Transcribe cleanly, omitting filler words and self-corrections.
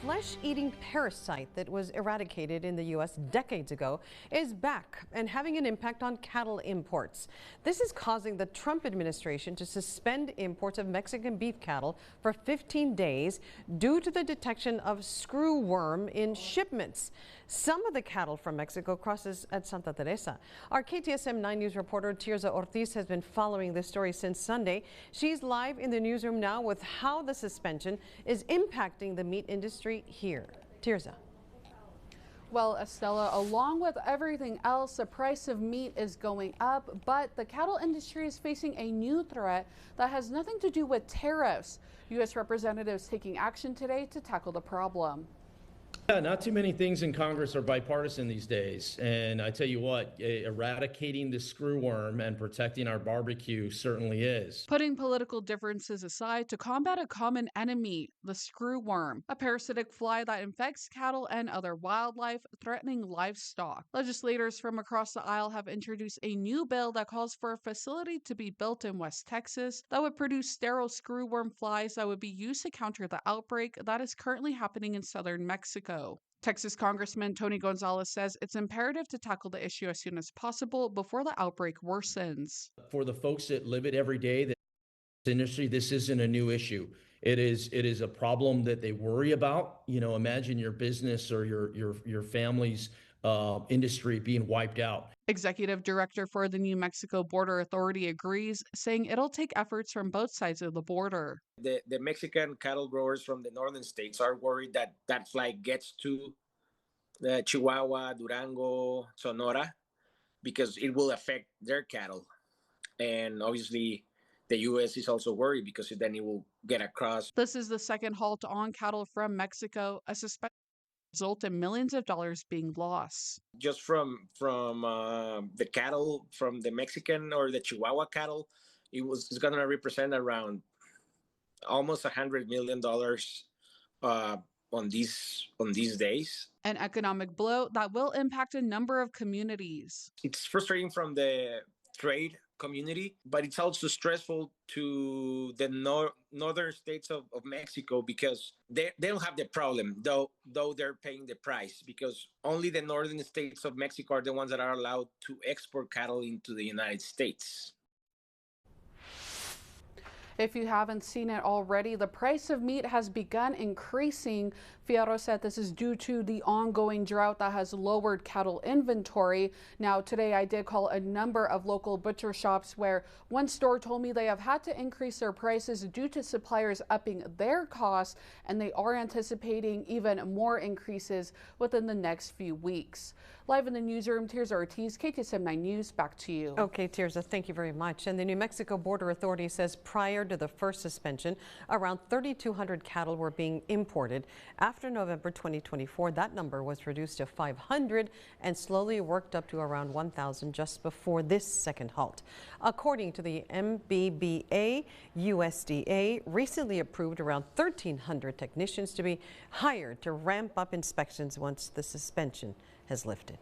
flesh-eating parasite that was eradicated in the U.S. decades ago is back and having an impact on cattle imports. This is causing the Trump administration to suspend imports of Mexican beef cattle for 15 days due to the detection of screwworm in shipments. Some of the cattle from Mexico crosses at Santa Teresa. Our KTSM 9 News reporter Tirza Ortiz has been following this story since Sunday. She's live in the newsroom now with how the suspension is impacting the meat industry here. Tirza. Well, Estella, along with everything else, the price of meat is going up, but the cattle industry is facing a new threat that has nothing to do with tariffs. U.S. representatives taking action today to tackle the problem. Yeah, not too many things in Congress are bipartisan these days. And I tell you what, eradicating the screwworm and protecting our barbecue certainly is. Putting political differences aside to combat a common enemy, the screwworm, a parasitic fly that infects cattle and other wildlife, threatening livestock. Legislators from across the aisle have introduced a new bill that calls for a facility to be built in West Texas that would produce sterile screwworm flies that would be used to counter the outbreak that is currently happening in southern Mexico. Texas Congressman Tony Gonzalez says it's imperative to tackle the issue as soon as possible before the outbreak worsens. For the folks that live it every day, this industry, this isn't a new issue. It is a problem that they worry about. You know, imagine your business or your family's industry being wiped out. Executive Director for the New Mexico Border Authority agrees, saying it'll take efforts from both sides of the border. The Mexican cattle growers from the northern states are worried that that fly gets to Chihuahua, Durango, Sonora, because it will affect their cattle. And obviously, the U.S. is also worried because then it will get across. This is the second halt on cattle from Mexico, a suspected result in millions of dollars being lost. Just from the cattle from the Mexican or the Chihuahua cattle, it's going to represent around almost $100 million on these days. An economic blow that will impact a number of communities. It's frustrating from the trade community, but it's also stressful to the northern states of Mexico because they don't have the problem, though they're paying the price, because only the northern states of Mexico are the ones that are allowed to export cattle into the United States. If you haven't seen it already, the price of meat has begun increasing. Fierro said this is due to the ongoing drought that has lowered cattle inventory. Now, today I did call a number of local butcher shops where one store told me they have had to increase their prices due to suppliers upping their costs, and they are anticipating even more increases within the next few weeks. Live in the newsroom, Tirza Ortiz, KTSM 9 News, back to you. Okay, Tirza, thank you very much. And the New Mexico Border Authority says prior to the first suspension, around 3,200 cattle were being imported. After November 2024, that number was reduced to 500 and slowly worked up to around 1,000 just before this second halt. According to the MBBA, USDA recently approved around 1,300 technicians to be hired to ramp up inspections once the suspension has lifted.